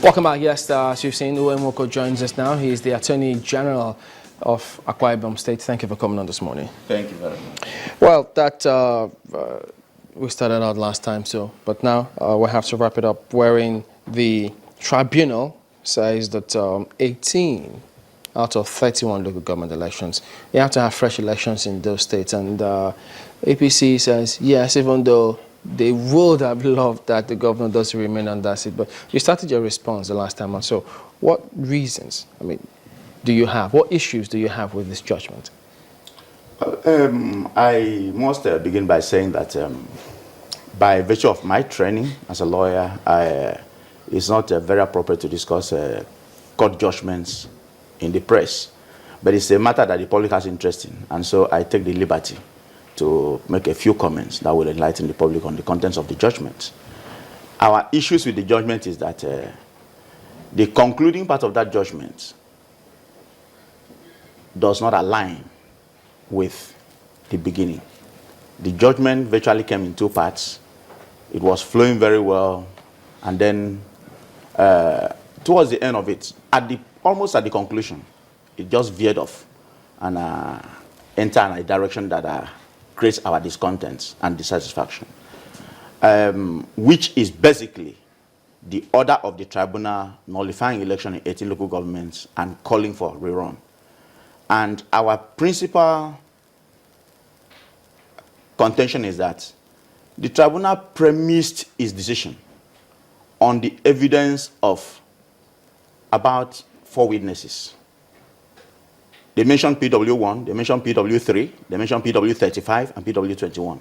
Welcome back. Yes, as you've seen, Uwemoko joins us now. He is the Attorney General of Akwa Ibom State. Thank you for coming on this morning. Thank you very much. Well, that we started out last time, but now we'll have to wrap it up, wherein the tribunal says that 18 out of 31 local government elections, you have to have fresh elections in those states. And APC says, yes, even though they would have loved that the governor does remain on that seat. But you started your response the last time. And so what reasons, do you have? What issues do you have with this judgment? I must begin by saying that by virtue of my training as a lawyer, it's not very appropriate to discuss court judgments in the press. But it's a matter that the public has interest in. And so I take the liberty to make a few comments that will enlighten the public on the contents of the judgment. Our issues with the judgment is that the concluding part of that judgment does not align with the beginning. The judgment virtually came in two parts. It was flowing very well, and then towards the end of it, almost at the conclusion, it just veered off and entered in a direction that creates our discontent and dissatisfaction, which is basically the order of the tribunal nullifying election in 18 local governments and calling for rerun. And our principal contention is that the tribunal premised its decision on the evidence of about 4 witnesses. They mentioned PW1, they mentioned PW3, they mentioned PW35 and PW21,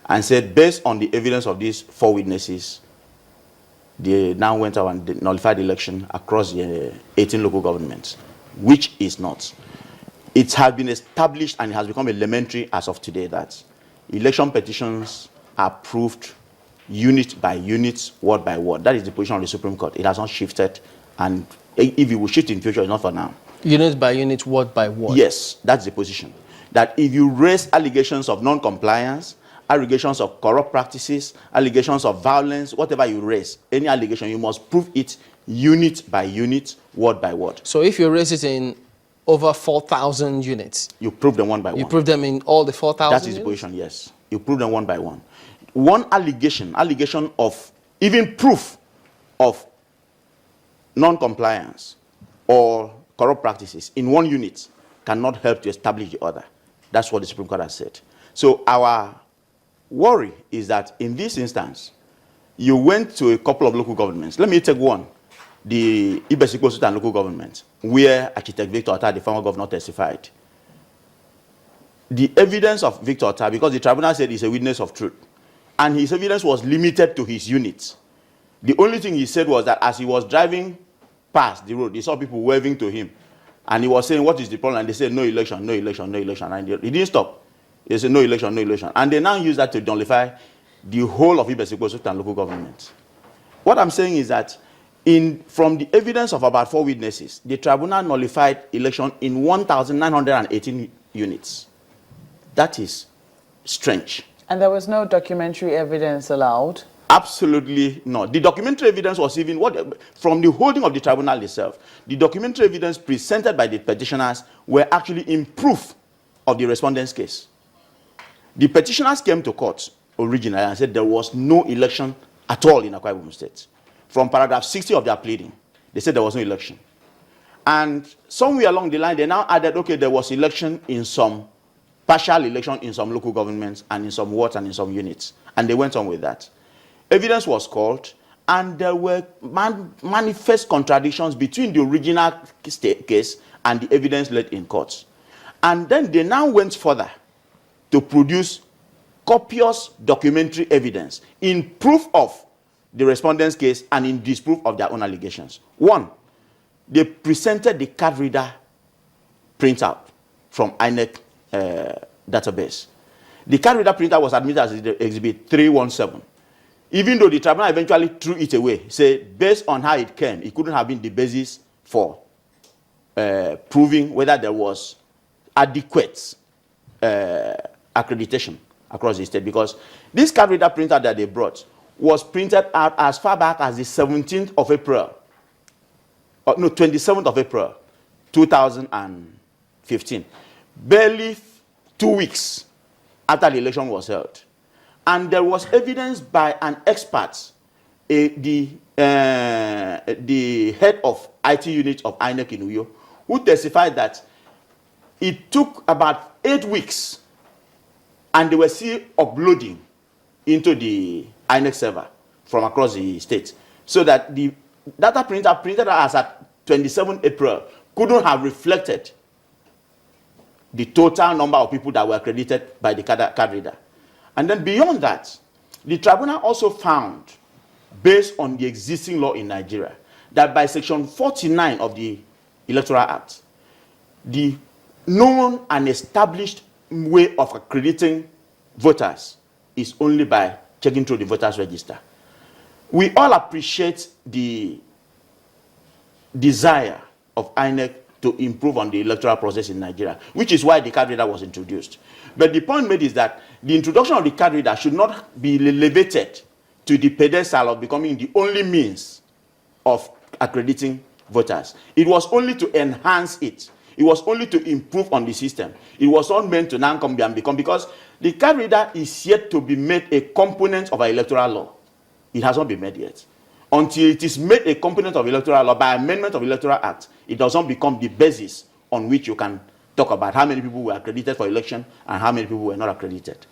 and said based on the evidence of these 4 witnesses, they now went out and nullified the election across the 18 local governments, which is not. It has been established and it has become elementary as of today that election petitions are proved unit by unit, word by word. That is the position of the Supreme Court. It has not shifted, and if it will shift in future, it's not for now. Unit by unit, word by word. Yes, that's the position. That if you raise allegations of non-compliance, allegations of corrupt practices, allegations of violence, whatever you raise, any allegation, you must prove it unit by unit, word by word. So if you raise it in over 4,000 units, you prove them one by one. You prove them in all the 4,000 That is the position, yes. You prove them one by one. One allegation of, even proof of non-compliance or corrupt practices in one unit cannot help to establish the other. That's what the Supreme Court has said. So our worry is that in this instance, you went to a couple of local governments. Let me take one, the Ibom local government, where Architect Victor Otta, the former governor, testified. The evidence of Victor Otta, because the tribunal said he's a witness of truth, and his evidence was limited to his unit. The only thing he said was that as he was driving past the road, he saw people waving to him, and he was saying, what is the problem? And they said, no election, no election, no election. And he didn't stop. They said, no election, no election. And they now use that to nullify the whole of Ibom and local government. What I'm saying is that from the evidence of about 4 witnesses, the tribunal nullified election in 1,918 units. That is strange. And there was no documentary evidence allowed? Absolutely not. The documentary evidence was even from the holding of the tribunal itself. The documentary evidence presented by the petitioners were actually in proof of the respondent's case. The petitioners came to court originally and said there was no election at all in Akwa Ibom State. From paragraph 60 of their pleading, they said there was no election. And somewhere along the line, they now added, okay, there was election in some partial election in some local governments and in some wards and in some units. And they went on with that. Evidence was called, and there were manifest contradictions between the original case and the evidence laid in court. And then they now went further to produce copious documentary evidence in proof of the respondent's case and in disproof of their own allegations. One, they presented the card reader printout from INEC database. The card reader printer was admitted as exhibit 317. Even though the tribunal eventually threw it away, said based on how it came, it couldn't have been the basis for proving whether there was adequate accreditation across the state, because this card reader printer that they brought was printed out as far back as the 17th of April, no, 27th of April, 2015. Barely 2 weeks after the election was held. And there was evidence by an expert, the head of IT unit of INEC in Uyo, who testified that it took about 8 weeks and they were still uploading into the INEC server from across the state. So that the data printer printed as at 27 April couldn't have reflected the total number of people that were accredited by the card reader. And then beyond that, the tribunal also found, based on the existing law in Nigeria, that by section 49 of the Electoral Act, the known and established way of accrediting voters is only by checking through the voters register. We all appreciate the desire of INEC to improve on the electoral process in Nigeria, which is why the card reader was introduced. But the point made is that the introduction of the card reader should not be elevated to the pedestal of becoming the only means of accrediting voters. It was only to enhance it. It was only to improve on the system. It was not meant to now come and become, because the card reader is yet to be made a component of our electoral law. It has not been made yet. Until it is made a component of electoral law by amendment of Electoral Act, it does not become the basis on which you can talk about how many people were accredited for election and how many people were not accredited.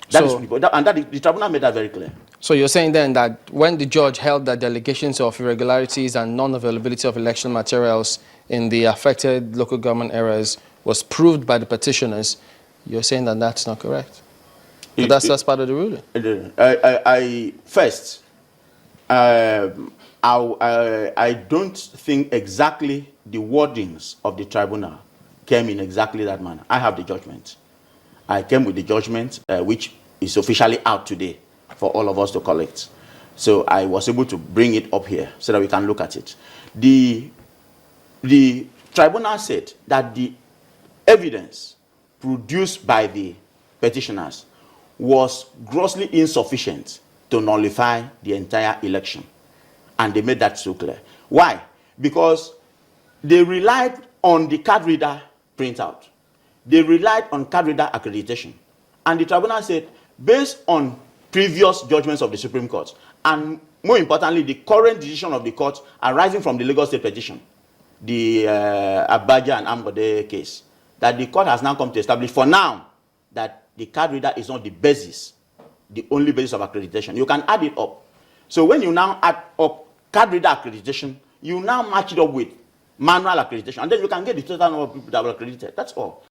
The tribunal made that very clear. So you're saying then that when the judge held that the allegations of irregularities and non-availability of election materials in the affected local government areas was proved by the petitioners, you're saying that that's not correct? But that's part of the ruling. I don't think exactly the wordings of the tribunal came in exactly that manner. I have the judgment. I came with the judgment, which is officially out today for all of us to collect. So I was able to bring it up here so that we can look at it. The tribunal said that the evidence produced by the petitioners was grossly insufficient to nullify the entire election. And they made that so clear. Why? Because they relied on the card reader printout. They relied on card reader accreditation. And the tribunal said, based on previous judgments of the Supreme Court, and more importantly, the current decision of the court arising from the Lagos State petition, the Abaja and Ambode case, that the court has now come to establish for now that the card reader is not the basis, the only basis of accreditation. You can add it up. So when you now add up card reader accreditation, you now match it up with manual accreditation, and then you can get the total number of people that were accredited. That's all.